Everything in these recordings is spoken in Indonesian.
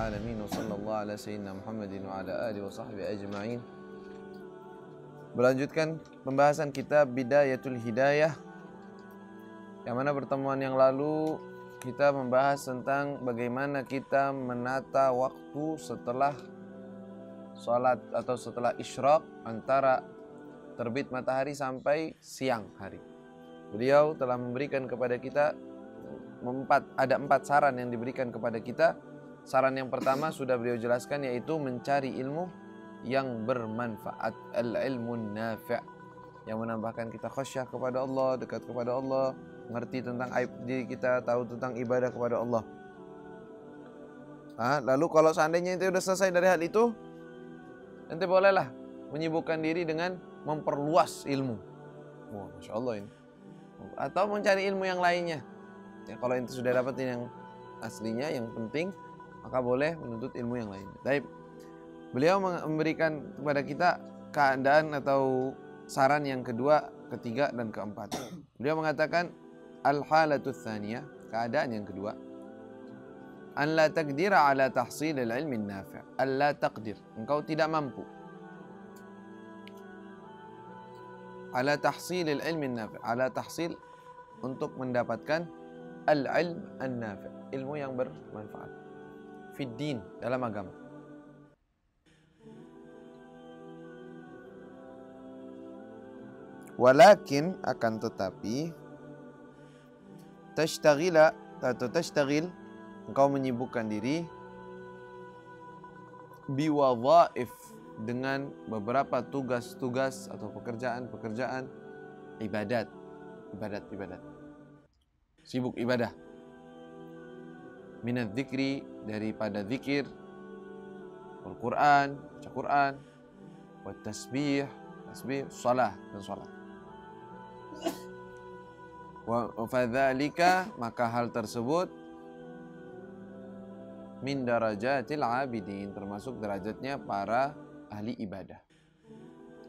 alamin wa sallallahu ala sayyidina Muhammadin wa ala alihi wa sahbihi ajma'in. Melanjutkan pembahasan kitab Bidayatul Hidayah, yang mana pertemuan yang lalu kita membahas tentang bagaimana kita menata waktu setelah sholat atau setelah isyraq, antara terbit matahari sampai siang hari. Beliau telah memberikan kepada kita ada empat saran yang diberikan kepada kita. Saran yang pertama sudah beliau jelaskan, yaitu mencari ilmu yang bermanfaat, al-ilmun nafi', yang menambahkan kita khasyah kepada Allah, dekat kepada Allah, mengerti tentang aib diri kita, tahu tentang ibadah kepada Allah. Lalu kalau seandainya itu sudah selesai dari hal itu, nanti bolehlah menyibukkan diri dengan memperluas ilmu. Wah, Masya Allah ini. Atau mencari ilmu yang lainnya. Ya, kalau itu sudah dapat yang aslinya, yang penting, maka boleh menuntut ilmu yang lainnya. Baik. Beliau memberikan kepada kita keadaan atau saran yang kedua, ketiga, dan keempat. Beliau mengatakan al-halatu tsaniyah, keadaan yang kedua, an la taqdira ala tahsil al-ilmi nafi'. Alla taqdir, engkau tidak mampu ala tahsil al-ilmi nafi', ala tahsil, untuk mendapatkan al-ilm an-nafi', ilmu yang bermanfaat, fid din, dalam agama. Walakin, akan tetapi, tashtagila atau tashtagil, engkau menyibukkan diri, biwadhaif, dengan beberapa tugas-tugas atau pekerjaan-pekerjaan ibadat. Sibuk ibadah. Minadz dzikri, daripada zikir, wal Quran, baca Quran, wat tasbih, shalah, dan shalat. Wa fadzalika, maka hal tersebut, min darajatil abidin, termasuk derajatnya para ahli ibadah,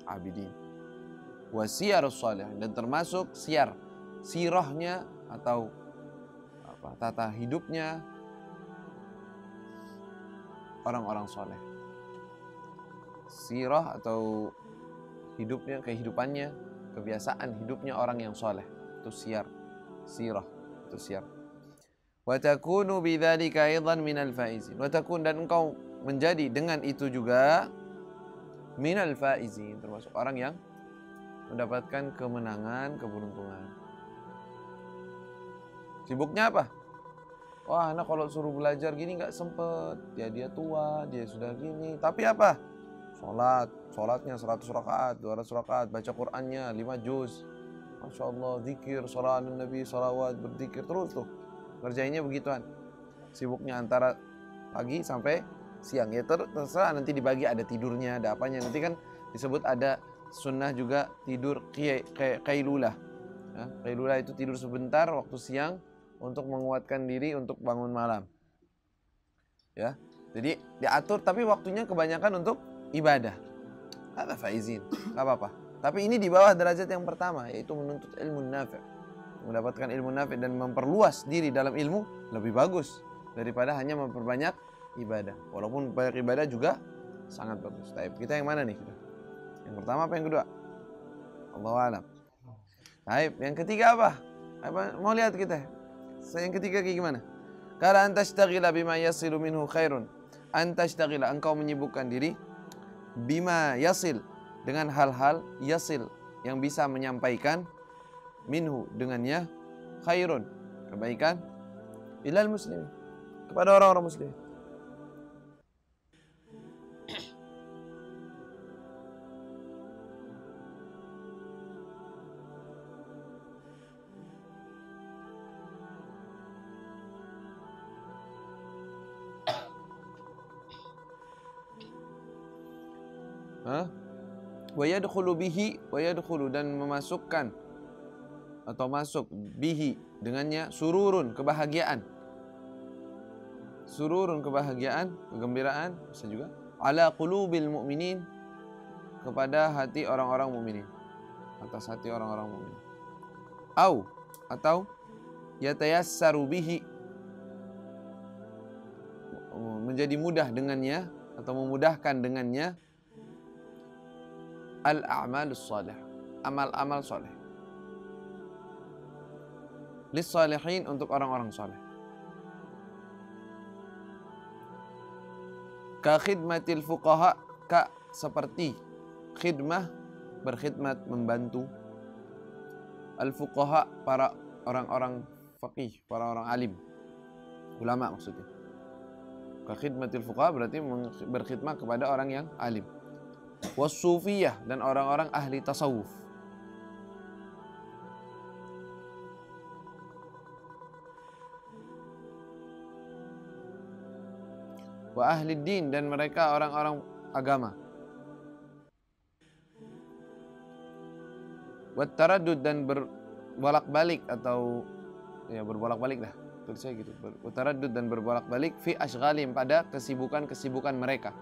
abidin. Wa siyarus salih, dan termasuk sirahnya atau tata hidupnya orang-orang soleh. Sirah atau hidupnya, kehidupannya, kebiasaan hidupnya orang yang soleh, itu sirah, itu siyar. Wa takunu bidzalika aidan minal faizin. Wa takun, dan engkau menjadi dengan itu juga minal faizin, termasuk orang yang mendapatkan kemenangan, keberuntungan. Sibuknya apa? Wah, anak kalau suruh belajar gini nggak sempet. Dia tua, dia sudah gini. Tapi apa? Sholatnya 100 rakaat, 200 rakaat, baca Qur'annya 5 juz. Masya Allah, zikir, sholawat Nabi, sholawat, berzikir terus tuh. Ngerjainnya begituan. Sibuknya antara pagi sampai siang. Ya terserah, nanti dibagi ada tidurnya, ada apanya. Nanti kan disebut ada sunnah juga tidur qailulah. Qailulah itu tidur sebentar waktu siang untuk menguatkan diri untuk bangun malam. Ya. Jadi diatur, tapi waktunya kebanyakan untuk ibadah. Ada faizin, enggak apa-apa. Tapi ini di bawah derajat yang pertama, yaitu menuntut ilmu nafi'. Mendapatkan ilmu nafi' dan memperluas diri dalam ilmu lebih bagus daripada hanya memperbanyak ibadah. Walaupun banyak ibadah juga sangat bagus. Tapi kita yang mana nih kita? Yang pertama apa yang kedua? Allahu a'lam. Baik, yang ketiga apa? Mau lihat kita. Yang ketiga kayak gimana? Kala antashtagila bima yasilu minhu khairun. Antashtagila, engkau menyibukkan diri, bima yasil, dengan hal-hal yasil, yang bisa menyampaikan, minhu, dengannya, khairun, kebaikan, ilal muslimin, kepada orang-orang muslim. Wa yadkhulu bihi, wa yadkhulu, dan memasukkan atau masuk, bihi, dengannya, sururun, kebahagiaan. Sururun, kebahagiaan, kegembiraan, bisa juga. Ala qulubil mu'minin, kepada hati orang-orang mukminin, atas hati orang-orang mukminin. Atau yatayassaru bihi, menjadi mudah dengannya atau memudahkan dengannya al-a'malus salih, amal-amal saleh. Lis-salihin, untuk orang-orang saleh. Ka khidmatil fuqaha, ka seperti khidmah, berkhidmat, membantu. Al-fuqaha, para orang-orang faqih, para orang alim, ulama maksudnya. Ka khidmatil fuqaha berarti berkhidmat kepada orang yang alim. Was-sufiyah, dan orang-orang ahli tasawuf. Wa ahli din, dan mereka orang-orang agama. Wa taraddud, dan berbolak-balik atau ya berbolak-balik lah, tulis saya gitu. Wa taraddud, dan berbolak-balik fi ashghalim, pada kesibukan-kesibukan mereka.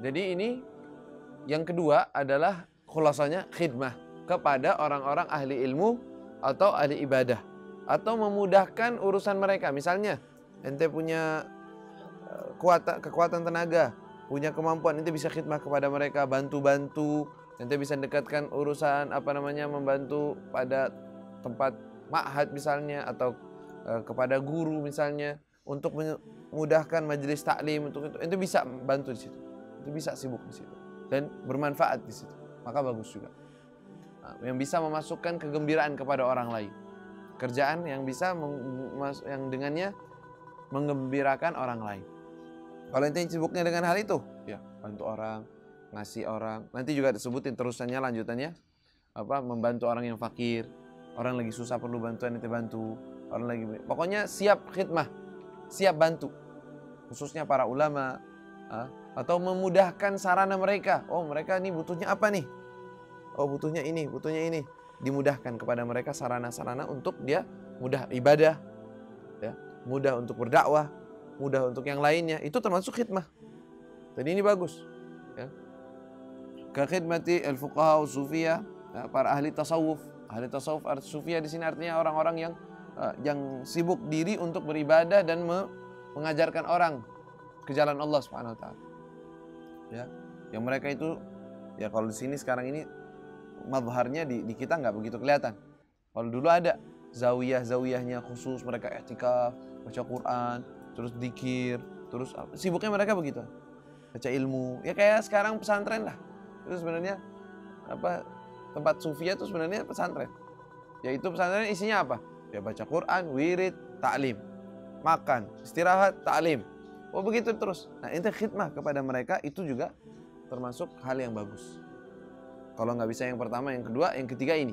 Jadi ini yang kedua adalah khulasanya khidmah kepada orang-orang ahli ilmu atau ahli ibadah, atau memudahkan urusan mereka. Misalnya ente punya kekuatan tenaga, punya kemampuan, ente bisa khidmah kepada mereka, bantu-bantu. Ente bisa dekatkan urusan membantu pada tempat ma'had misalnya, atau kepada guru misalnya, untuk memudahkan majelis taklim. Untuk itu ente bisa bantu di situ, ente bisa sibuk di situ dan bermanfaat di situ, maka bagus juga. Yang bisa memasukkan kegembiraan kepada orang lain, kerjaan yang bisa yang dengannya menggembirakan orang lain. Kalau ente sibuknya dengan hal itu, ya bantu orang, ngasih orang. Nanti juga disebutin terusannya, lanjutannya membantu orang yang fakir, orang lagi susah perlu bantuan, ente bantu. Orang lagi, pokoknya siap khidmah, siap bantu, khususnya para ulama, atau memudahkan sarana mereka. Oh, mereka ini butuhnya apa nih? Oh, butuhnya ini, dimudahkan kepada mereka sarana-sarana untuk dia mudah ibadah, ya, mudah untuk berdakwah, mudah untuk yang lainnya. Itu termasuk khidmah. Jadi ini bagus, ya. Ka khidmati al-fuqaha was-sufiyah, para ahli tasawuf. Ahli tasawuf, sufiyah di sini artinya orang-orang yang sibuk diri untuk beribadah dan mengajarkan orang ke jalan Allah Subhanahu wa taala. Ya, yang mereka itu, ya kalau di sini sekarang ini mazharnya di kita nggak begitu kelihatan. Kalau dulu ada zawiyah-zawiyahnya khusus, mereka i'tikaf, baca Quran, terus dzikir, terus sibuknya mereka begitu. Baca ilmu. Ya kayak sekarang pesantren lah. Itu sebenarnya tempat sufiyah itu sebenarnya pesantren. Yaitu pesantren isinya apa? Ya baca Quran, wirid, taklim, makan, istirahat, taklim. Oh begitu terus. Nah, ente khidmah kepada mereka itu juga termasuk hal yang bagus. Kalau nggak bisa yang pertama, yang kedua, yang ketiga ini.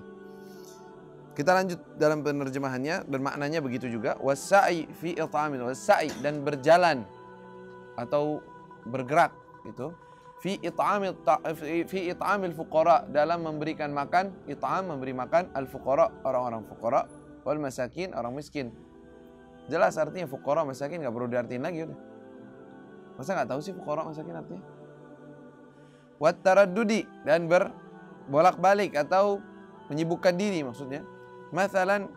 Kita lanjut dalam penerjemahannya, dan maknanya begitu juga. Wasa'i fi it'amil, wasa'i, dan berjalan atau bergerak itu fi it'amil fuqara, dalam memberikan makan, it'am, memberi makan, al fuqara, orang-orang fuqara, wal masakin, orang miskin. Jelas artinya fuqara, masakin, nggak perlu diartiin lagi udah. Masa nggak tahu sih fuqara, masakin artinya? Wat taraddudi, dan bolak-balik atau menyibukkan diri maksudnya. Masalan,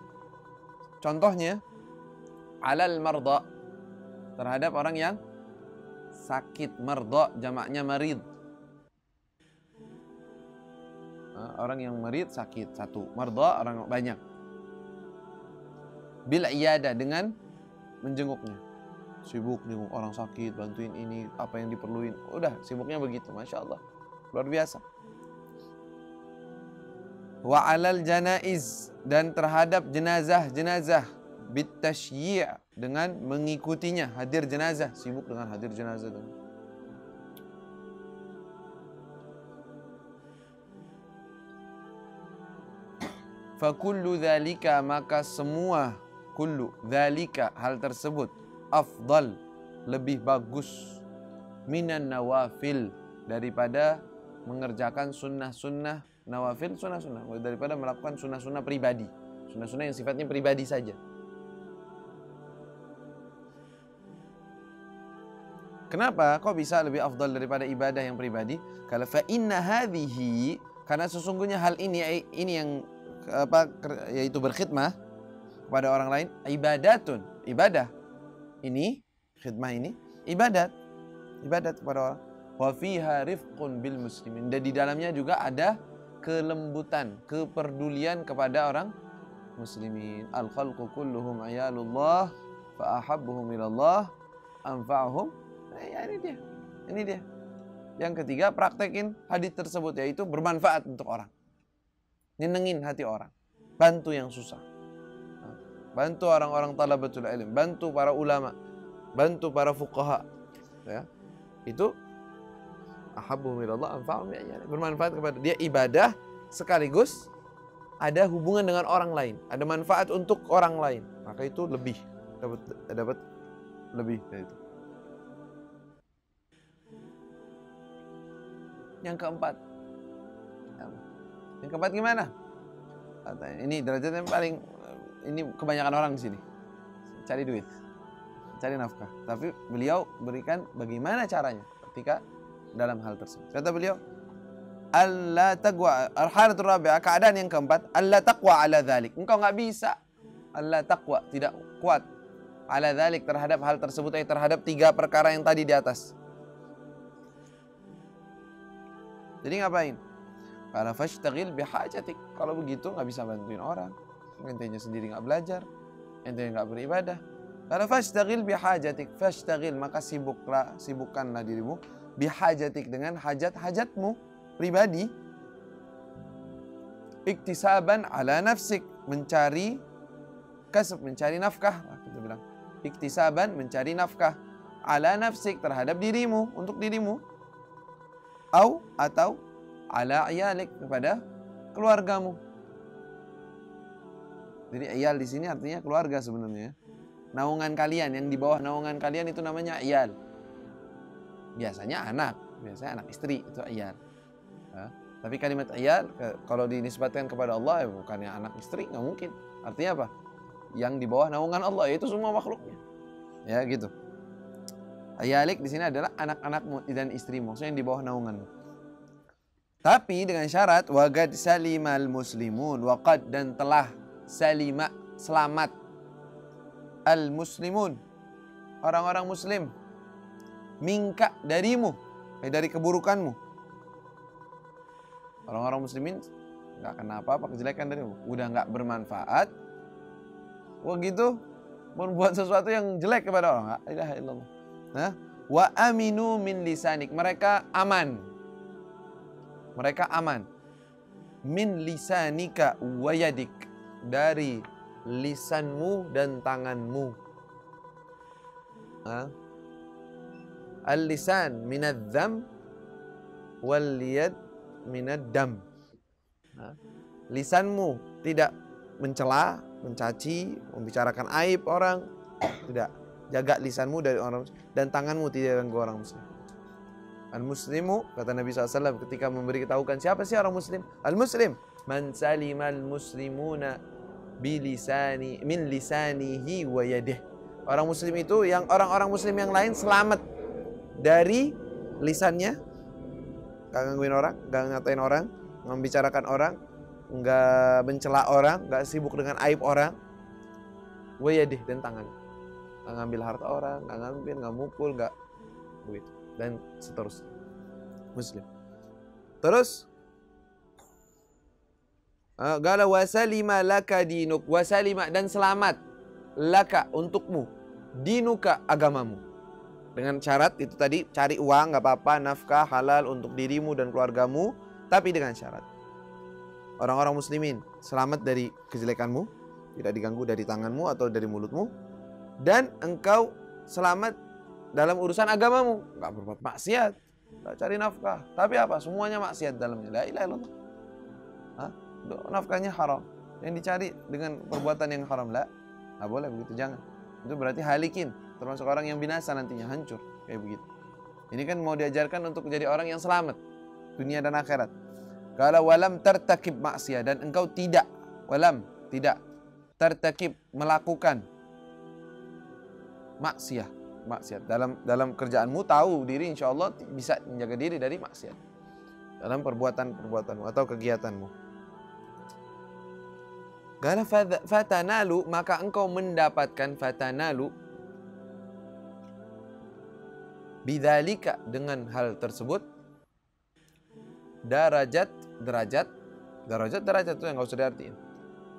contohnya, alal marda, terhadap orang yang sakit. Marda jamaknya marid. Orang yang marid, sakit, satu. Marda, orang banyak. Bil iyada, dengan menjenguknya. Sibuk jenguk orang sakit, bantuin ini, apa yang diperluin. Udah, sibuknya begitu, Masya Allah. Luar biasa. Wa alal janaiz, dan terhadap jenazah-jenazah, bitashyi', dengan mengikutinya, hadir jenazah, sibuk dengan hadir jenazah. Fa kullu dzalika, maka semua, kullu dzalika, hal tersebut, afdal, lebih bagus, minan nawafil, daripada mengerjakan sunnah-sunnah. Nawafil, sunnah-sunnah, daripada melakukan sunnah-sunnah pribadi, sunnah-sunnah yang sifatnya pribadi saja. Kenapa? Kok bisa lebih afdal daripada ibadah yang pribadi? Kalau fa inna hadhihi, Karena sesungguhnya hal ini yang yaitu berkhidmah kepada orang lain ibadatun, ibadah. Ini khidmah ini ibadat kepada orang. Wa fiha rifqun bil muslimin, dan di dalamnya juga ada kelembutan, kepedulian kepada orang muslimin. Al khalqu kulluhum ayalullah fa ahabbuhum ilallah anfa'uhum. Ya, ini dia. Yang ketiga, praktekin hadis tersebut, yaitu bermanfaat untuk orang. Nyenengin hati orang. Bantu yang susah. Bantu orang-orang talabatul ilm, bantu para ulama, bantu para fuqaha. Ya. Itu ahabbuhum ilallah anfa'uhum, bermanfaat kepada dia, ibadah sekaligus ada hubungan dengan orang lain, ada manfaat untuk orang lain. Maka itu lebih dapat lebih dari itu. Yang keempat gimana? Ini derajatnya paling, ini kebanyakan orang di sini cari duit, cari nafkah. Tapi beliau berikan bagaimana caranya ketika dalam hal tersebut. Kata beliau, alla taqwa, al-halatul rabi'ah, keadaan yang keempat, alla taqwa ala dzalik. Engkau enggak bisa alla taqwa, tidak kuat ala dzalik, terhadap hal tersebut, terhadap tiga perkara yang tadi di atas. Jadi ngapain? Karena fashtagil bihajatik. Kalau begitu nggak bisa bantuin orang, entenya sendiri nggak belajar, entenya nggak beribadah. Karena fashtagil bihajatik, fashtagil, maka sibukkanlah dirimu bihajatik, dengan hajat-hajatmu pribadi. Iktisaban ala nafsik, mencari kasab, mencari nafkah. Kita bilang iktisaban, mencari nafkah, ala nafsik, terhadap dirimu, untuk dirimu. Atau ala iyalik, kepada keluargamu. Jadi iyal di sini artinya keluarga sebenarnya. Naungan kalian, yang di bawah naungan kalian itu namanya iyal. Biasanya anak istri itu iyal. Tapi kalimat iyal kalau dinisbatkan kepada Allah, bukannya anak istri, nggak mungkin. Artinya apa? Yang di bawah naungan Allah, yaitu semua makhluknya. Ya gitu. Iyalik di sini adalah anak-anakmu dan istrimu, maksudnya yang di bawah naunganmu. Tapi dengan syarat waqad salimal muslimun, waqad, dan telah salima, selamat, al muslimun, orang-orang muslim, minka, darimu, dari keburukanmu. Orang-orang muslimin nggak kena apa-apa kejelekan darimu, udah nggak bermanfaat. Wah gitu, membuat sesuatu yang jelek kepada orang, la ilaha illallah. Wa aminu min lisanik, mereka aman min lisanika wa yadik, dari lisanmu dan tanganmu. Al-lisan minadz-dzam wal yad minad-dam. Lisanmu tidak mencela, mencaci, membicarakan aib orang, tidak. Jaga lisanmu dari orang muslim, dan tanganmu tidak ganggu orang muslim. Al-muslimu, kata Nabi SAW ketika memberitahukan siapa sih orang muslim. Al-muslim man salimal muslimuna min lisanihi wa yadih. Orang muslim itu yang orang-orang muslim yang lain selamat dari lisannya, gak gangguin orang, gak ngatain orang, gak membicarakan orang, gak mencela orang, gak sibuk dengan aib orang. Wa yadih, dan tangan. Gak ngambil harta orang, gak ngambil, gak mukul, gak begitu, dan seterusnya. Muslim. Terus gala wasalima laka dinuk, wasalima, dan selamat laka, untukmu, dinuka, agamamu. Dengan syarat itu tadi, cari uang gak apa-apa, nafkah halal untuk dirimu dan keluargamu, tapi dengan syarat orang-orang muslimin selamat dari kejelekanmu, tidak diganggu dari tanganmu atau dari mulutmu. Dan engkau selamat dalam urusan agamamu, nggak berbuat maksiat, nggak cari nafkah. Tapi apa? Semuanya maksiat dalamnya. La ilaha illallah. Nafkahnya haram. Yang dicari dengan perbuatan yang haram, nggak boleh begitu, jangan. Itu berarti halikin, termasuk orang yang binasa nantinya, hancur kayak begitu. Ini kan mau diajarkan untuk menjadi orang yang selamat dunia dan akhirat. Kalau walam tertakib maksiat, dan engkau tidak tertakib, melakukan maksiat dalam kerjaanmu, tahu diri, insya Allah bisa menjaga diri dari maksiat. dalam perbuatan-perbuatanmu atau kegiatanmu. Karena fatanalu, maka engkau mendapatkan fatanalu bidzalika, dengan hal tersebut, derajat itu yang enggak usah diartiin.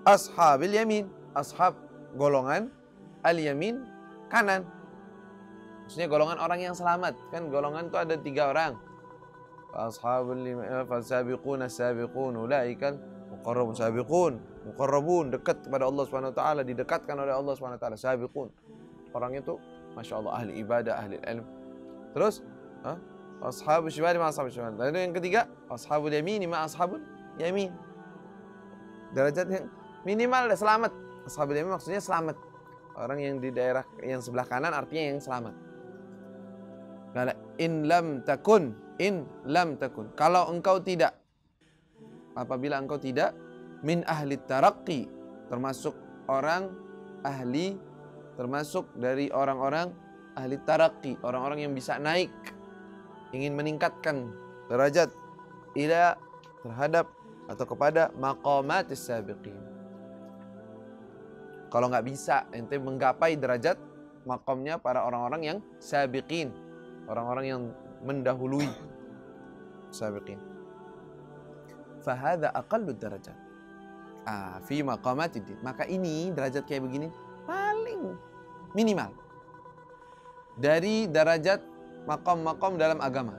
Ashabil yamin, ashab golongan al-yamin, kanan. Maksudnya golongan orang yang selamat. Kan golongan itu ada 3 orang. Ashabul fasabiquna sabiqun ulaikal muqarrabun, dekat kepada Allah Subhanahu wa taala, didekatkan oleh Allah Subhanahu wa taala, sabiqun. Orang itu Masya Allah ahli ibadah, ahli ilmu. Terus ashabul shimali ma ashabul shimal. Lalu yang ketiga, ashabul yamin ma ashabul yamin. Derajat yang minimal selamat. Ashabul yamin maksudnya selamat. Orang yang di daerah yang sebelah kanan artinya yang selamat. Kala in lam takun, kalau engkau tidak, apabila engkau tidak min ahli taraqqi, termasuk orang ahli, termasuk dari orang-orang ahli taraqqi, orang-orang yang bisa naik, ingin meningkatkan derajat ila, terhadap atau kepada maqamatis sabiqin. Kalau nggak bisa ente menggapai derajat makamnya para orang-orang yang sabiqin, orang-orang yang mendahului sabiqin, fahadha aqallu darajat fi maqamatid din. Maka ini derajat kayak begini paling minimal dari derajat makom-makom dalam agama.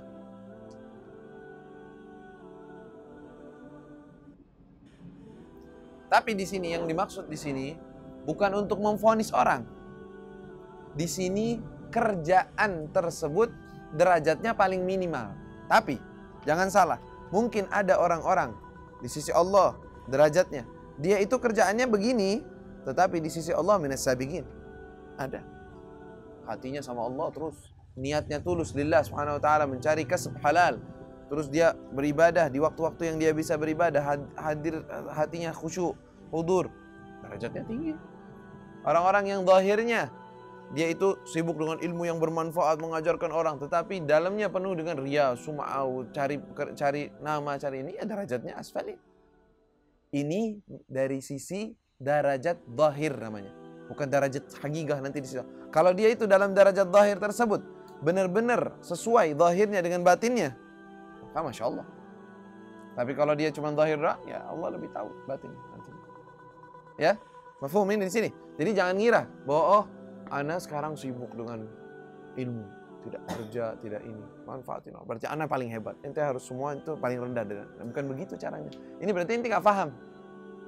Tapi di sini yang dimaksud di sini bukan untuk memvonis orang. Di sini kerjaan tersebut derajatnya paling minimal. Tapi jangan salah, mungkin ada orang-orang di sisi Allah derajatnya, dia itu kerjaannya begini, tetapi di sisi Allah minas sabiqin. Ada. Hatinya sama Allah terus, niatnya tulus lillah subhanahu wa ta'ala, mencari kasb halal. Terus dia beribadah di waktu-waktu yang dia bisa beribadah, hadir hatinya khusyuk, hudur. Derajatnya tinggi. Orang-orang yang zahirnya dia itu sibuk dengan ilmu yang bermanfaat, mengajarkan orang, tetapi dalamnya penuh dengan riya, sum'au, cari nama, cari ini, ya derajatnya asfali. Ini dari sisi derajat zahir namanya, bukan derajat hakikah nanti di situ. Kalau dia itu dalam derajat zahir tersebut benar-benar sesuai zahirnya dengan batinnya, maka Masya Allah. Tapi kalau dia cuma zahir doang, ya Allah lebih tahu batin nanti. Ya, mafhum ini di sini. Jadi jangan ngira bahwa oh, ana sekarang sibuk dengan ilmu, tidak kerja, tidak ini, manfaatin. Berarti ana paling hebat. Ente harus semua itu paling rendah. Bukan begitu caranya. Ini berarti ente nggak paham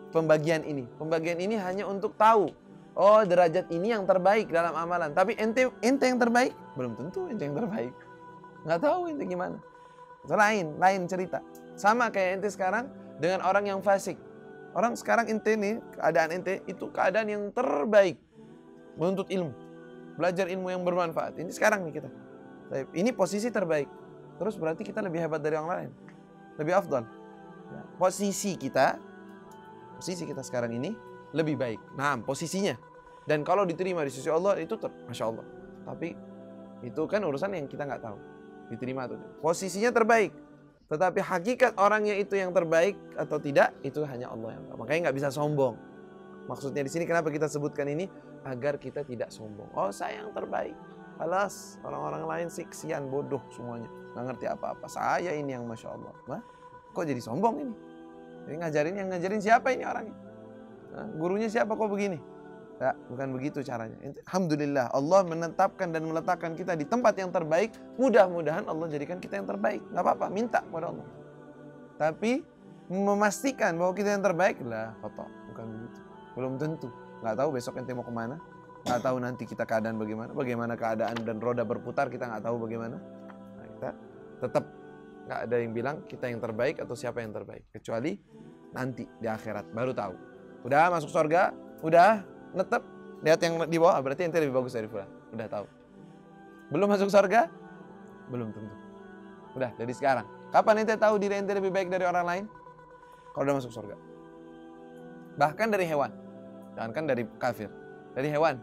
pembagian ini. Pembagian ini hanya untuk tahu, oh derajat ini yang terbaik dalam amalan. Tapi ente yang terbaik, belum tentu ente yang terbaik. Nggak tahu ente gimana. Itu lain cerita. Sama kayak ente sekarang dengan orang yang fasik. Orang sekarang ente nih, keadaan ente itu keadaan yang terbaik. Menuntut ilmu, belajar ilmu yang bermanfaat. Ini sekarang nih kita. Ini posisi terbaik. Terus berarti kita lebih hebat dari orang lain, lebih afdal. Posisi kita sekarang ini lebih baik. Nah, posisinya. Dan kalau diterima di sisi Allah itu Masya Allah. Tapi itu kan urusan yang kita nggak tahu. Diterima atau tidak. Posisinya terbaik. Tetapi hakikat orangnya itu yang terbaik atau tidak, itu hanya Allah yang tahu. Makanya nggak bisa sombong. Maksudnya di sini kenapa kita sebutkan ini? Agar kita tidak sombong. Oh, saya yang terbaik. Alas, orang-orang lain sih kesian, bodoh semuanya. Nggak ngerti apa-apa. Saya ini yang Masya Allah. Nah, kok jadi sombong ini? Jadi yang ngajarin siapa ini orangnya? Nah, gurunya siapa kok begini? Ya, bukan begitu caranya. Alhamdulillah, Allah menetapkan dan meletakkan kita di tempat yang terbaik. Mudah-mudahan Allah jadikan kita yang terbaik. Nggak apa-apa, minta kepada Allah. Tapi memastikan bahwa kita yang terbaik lah, kotor. Bukan begitu. Belum tentu. Nggak tahu besok ente mau kemana. Nggak tahu nanti kita keadaan bagaimana. Bagaimana keadaan dan roda berputar, kita nggak tahu bagaimana. Nah, kita tetap nggak ada yang bilang kita yang terbaik atau siapa yang terbaik. Kecuali nanti di akhirat baru tahu. Udah masuk surga, udah netep, lihat yang di bawah, berarti ente lebih bagus dari fulan. Udah tahu. Belum masuk surga? Belum tentu. Udah dari sekarang. Kapan ente tahu diri ente lebih baik dari orang lain? Kalau udah masuk surga. Bahkan dari hewan. Jangankan dari kafir. Dari hewan.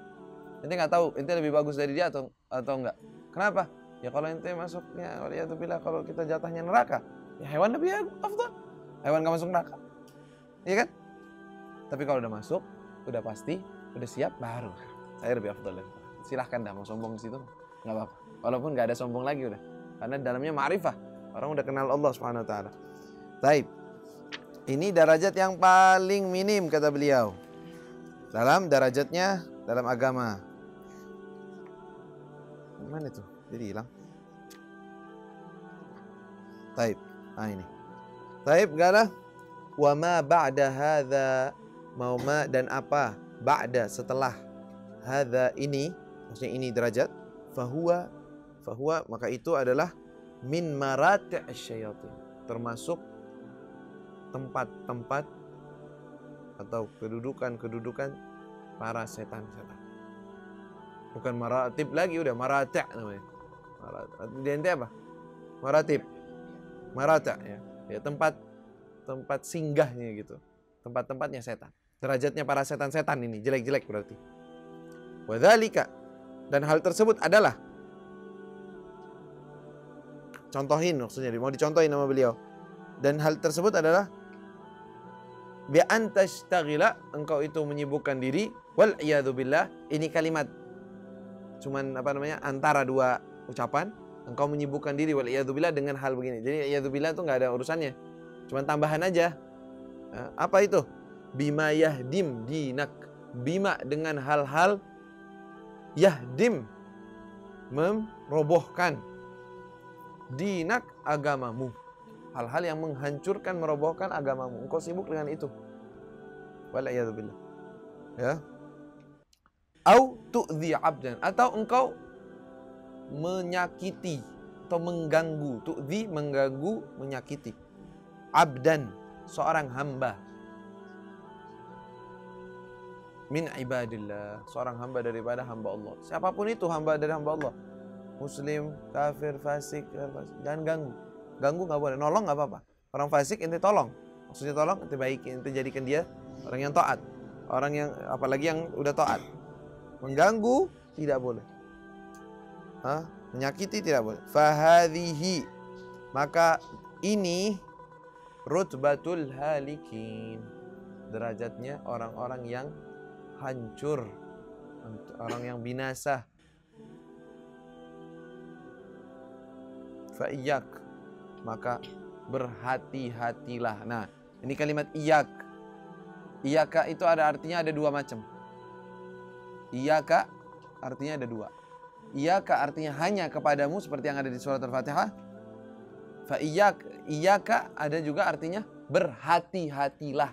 Ente nggak tahu ente lebih bagus dari dia atau enggak. Kenapa? Ya kalau ente masuknya, waliyadzubillah, kalau kita jatahnya neraka. Ya, hewan lebih afdal. Hewan gak masuk neraka. Iya kan? Tapi kalau udah masuk, udah pasti, udah siap, baru saya lebih afdal. Silahkan dah mau sombong di situ, nggak apa-apa. Walaupun nggak ada sombong lagi udah, karena dalamnya ma'rifah. Orang udah kenal Allah Subhanahu Wa Taala. Baik, ini derajat yang paling minim kata beliau dalam derajatnya dalam agama. Mana itu? Jadi hilang. Taib. Nah ini. Taib galah. Wa ma ba'da hadza, mau ma dan apa ba'da setelah hadza ini, maksudnya ini derajat, fahuwa maka itu adalah min marati' asyayatin, termasuk tempat-tempat atau kedudukan para setan-setan. Bukan maratib lagi, udah marati' namanya. Maratib apa? Maratib. Marata' ya tempat singgahnya gitu. Tempat-tempatnya setan. Derajatnya para setan-setan ini jelek-jelek berarti. Wadzalika, dan hal tersebut adalah, contohin maksudnya, mau dicontohin sama beliau. Dan hal tersebut adalah bi antastaghila, engkau itu menyibukkan diri, wal iyadu billah, ini kalimat cuman antara dua ucapan, engkau menyibukkan diri wal iyadu billah dengan hal begini. Jadi iyadu billah itu enggak ada urusannya. Cuman tambahan aja. Apa itu? Bima yahdim dinak. Bima dengan hal-hal yahdim, merobohkan dinak, agamamu. Hal-hal yang menghancurkan, merobohkan agamamu. Engkau sibuk dengan itu. Wal'iyadu billah. Ya. Au tu'dhi abdan, atau engkau menyakiti atau mengganggu. Tu'dhi, mengganggu, menyakiti. Abdan, seorang hamba. Min ibadillah, seorang hamba daripada hamba Allah. Siapapun itu hamba dari hamba Allah. Muslim, kafir, fasik, jangan ganggu. Ganggu nggak boleh, nolong nggak apa-apa. Orang fasik ente tolong, maksudnya tolong ente baiki, ente jadikan dia orang yang taat, orang yang apalagi yang udah taat. Mengganggu tidak boleh, menyakiti tidak boleh. Fahadhihi, maka ini rutbatul halikin, derajatnya orang-orang yang hancur, orang yang binasa. Fa'iyyak, maka berhati-hatilah. Nah, ini kalimat iyak. Iyaka itu artinya ada dua macam. Iyaka artinya ada dua. Iyaka artinya hanya kepadamu seperti yang ada di surat Al-Fatihah. Fa'iyyak, iyaka ada juga artinya berhati-hatilah.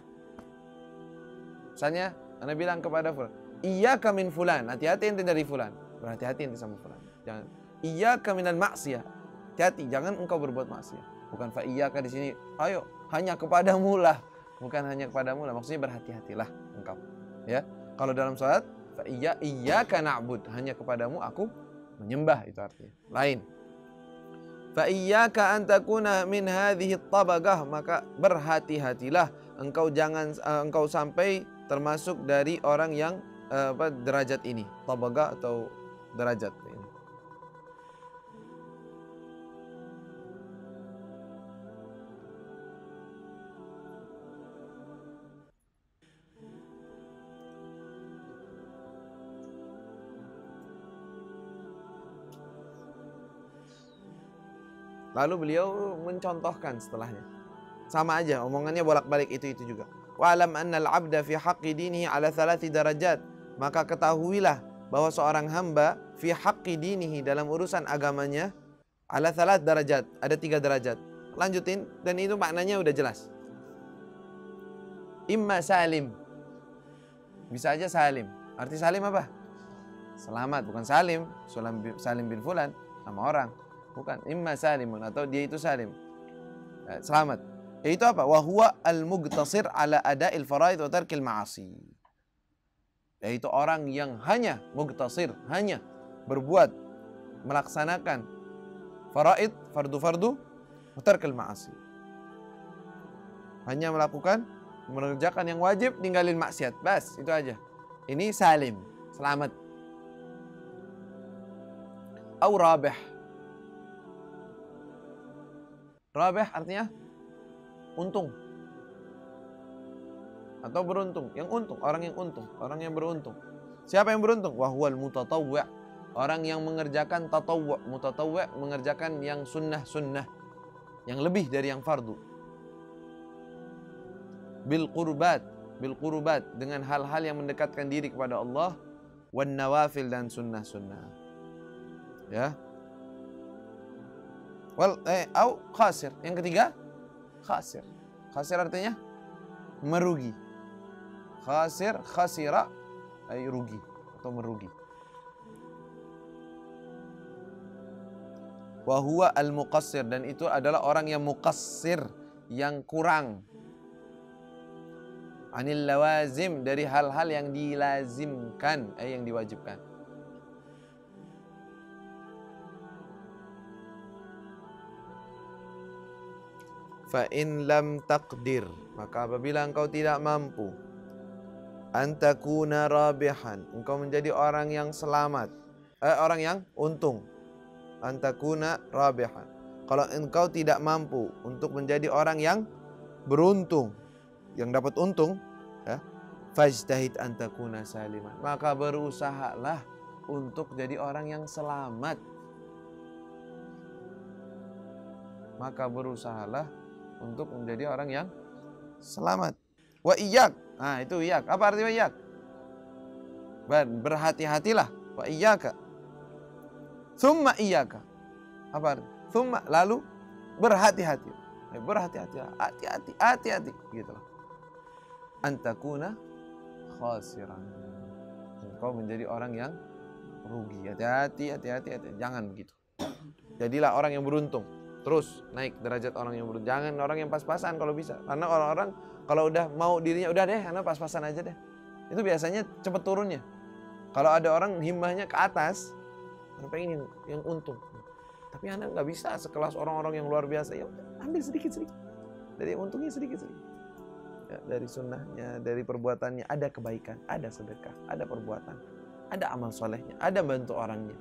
Misalnya, Anda bilang kepada fulan, iyyaka min fulan, hati-hati ente dari fulan. Berhati-hati ente sama fulan. Jangan. Iyyaka minal maksiyah, hati-hati jangan engkau berbuat maksiat. Bukan fa iyyaka di sini, ayo hanya kepadamu lah. Bukan hanya kepadamu lah, maksudnya berhati-hatilah engkau. Ya. Kalau dalam salat, fa iyyaka na'bud, hanya kepadamu aku menyembah, itu artinya. Lain. Fa iyyaka an takuna min hadhihi at-tabaqah, maka berhati-hatilah engkau jangan engkau sampai termasuk dari orang yang derajat ini, tabaqah atau derajat ini. Lalu beliau mencontohkan setelahnya. Sama aja, omongannya bolak-balik itu juga. Wa'lam annal 'abda fi haqqi dinihi 'ala 3 darajat. Maka ketahuilah bahwa seorang hamba fi haqqi dinihi, dalam urusan agamanya, 'ala 3 darajat, ada 3 derajat. Lanjutin, dan itu maknanya udah jelas. Imma salim. Bisa aja salim. Arti salim apa? Selamat, bukan salim. Salim bin fulan, nama orang. Bukan, imma salimun, atau dia itu salim, selamat. Yaitu apa? Wa huwa al-muqtasir ala ada'il faraid wa tarkil ma'asi. Yaitu orang yang hanya muqtasir, hanya berbuat, melaksanakan faraid, fardu-fardu, wa tarkil ma'asi. Hanya melakukan, mengerjakan yang wajib, ninggalin maksiat. Bas, itu aja. Ini salim, selamat. Au rabih. Rabih artinya untung atau beruntung. Yang untung, orang yang untung, orang yang beruntung. Siapa yang beruntung? Wahwal mutatawwi', orang yang mengerjakan tatawwu'. Mutatawwi' mengerjakan yang sunnah-sunnah, yang lebih dari yang fardu. Bil qurbat dengan hal-hal yang mendekatkan diri kepada Allah, wan nawafil dan sunnah-sunnah. Ya. Au khasir. Yang ketiga, khasir. Khasir artinya merugi. Khasir, khasira, ay rugi atau merugi. Wa huwa al-muqassir, dan itu adalah orang yang muqassir, yang kurang. Anil lawazim, dari hal-hal yang dilazimkan, yang diwajibkan. Fa in lam taqdir, maka apabila engkau tidak mampu, antakuna rabihan, engkau menjadi orang yang selamat, orang yang untung. Antakuna rabihan, kalau engkau tidak mampu untuk menjadi orang yang beruntung, yang dapat untung, ya, fajtahid antakuna saliman, maka berusahalah untuk jadi orang yang selamat. Maka berusahalah untuk menjadi orang yang selamat. Wa iyyak. Nah, itu iyyak. Apa arti wa iyyak? Berhati-hatilah. Wa iyyaka. Tsumma iyyaka. Apa arti? Tsumma, lalu berhati-hati. Berhati-hatilah. Hati-hati gitu loh. Antakuna khasiran. Engkau menjadi orang yang rugi. Hati-hati. Jangan begitu. Jadilah orang yang beruntung. Terus naik derajat orang yang beruntung. Jangan orang yang pas-pasan kalau bisa. Karena orang-orang kalau udah mau dirinya, udah deh, karena pas-pasan aja deh. Itu biasanya cepet turunnya. Kalau ada orang himmahnya ke atas, pengen yang untung. Tapi anak nggak bisa sekelas orang-orang yang luar biasa. Ya ambil sedikit-sedikit. Dari untungnya sedikit-sedikit. Ya, dari sunnahnya, dari perbuatannya, ada kebaikan, ada sedekah, ada perbuatan, ada amal solehnya, ada bantu orangnya,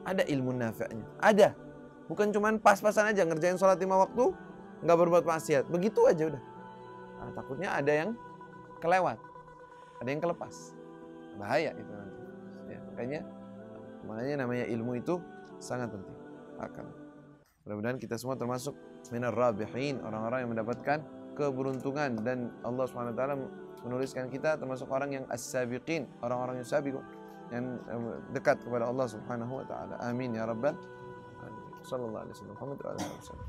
ada ilmu nafi'nya, ada. Bukan cuman pas-pasan aja ngerjain sholat 5 waktu, nggak berbuat maksiat. Begitu aja udah. Nah, takutnya ada yang kelewat, ada yang kelepas. Bahaya itu nanti. Ya, makanya namanya ilmu itu sangat penting. Mudah-mudahan kita semua termasuk minar rabihin, orang-orang yang mendapatkan keberuntungan, dan Allah SWT menuliskan kita termasuk orang yang as-sabiqin, orang-orang yang sabiqun, yang dekat kepada Allah Subhanahu wa taala. Amin ya rabbal alamin. Sallallahu alaihi wasallam.